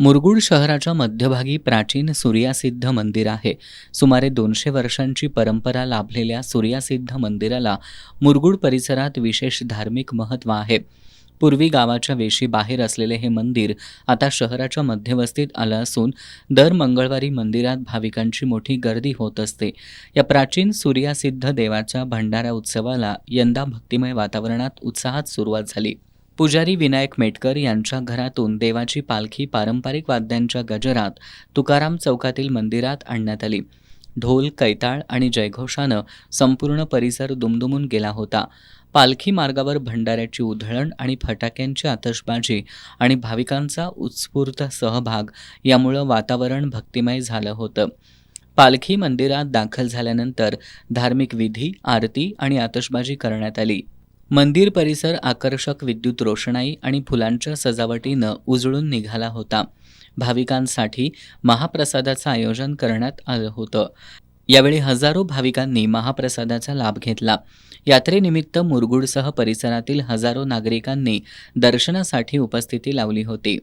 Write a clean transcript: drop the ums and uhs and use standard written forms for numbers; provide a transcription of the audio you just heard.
मुरगुड शहराच्या मध्यभागी प्राचीन सूर्यासिद्ध मंदिर आहे. सुमारे 200 वर्षांची परंपरा लाभलेल्या सूर्यासिद्ध मंदिराला मुरगुड परिसरात विशेष धार्मिक महत्त्व आहे. पूर्वी गावाच्या वेशी बाहेर असलेले हे मंदिर आता शहराच्या मध्यवस्तीत आलं असून दर मंगळवारी मंदिरात भाविकांची मोठी गर्दी होत असते. या प्राचीन सूर्यासिद्ध देवाच्या भंडारा उत्सवाला यंदा भक्तिमय वातावरणात उत्साहात सुरुवात झाली. पुजारी विनायक मेटकर यांच्या घरातून देवाची पालखी पारंपरिक वाद्यांच्या गजरात तुकाराम चौकातील मंदिरात आणण्यात आली. ढोल, कैताळ आणि जयघोषानं संपूर्ण परिसर दुमदुमून गेला होता. पालखी मार्गावर भंडाऱ्याची उधळण आणि फटाक्यांची आतषबाजी आणि भाविकांचा उत्स्फूर्त सहभाग यामुळं वातावरण भक्तिमय झालं होतं. पालखी मंदिरात दाखल झाल्यानंतर धार्मिक विधी, आरती आणि आतषबाजी करण्यात आली. मंदिर परिसर आकर्षक विद्युत रोषणाई आणि फुलांच्या सजावटीनं उजळून निघाला होता. भाविकांसाठी महाप्रसादाचं आयोजन करण्यात आलं होतं. यावेळी हजारो भाविकांनी महाप्रसादाचा लाभ घेतला. यात्रेनिमित्त मुरगुडसह परिसरातील हजारो नागरिकांनी दर्शनासाठी उपस्थिती लावली होती.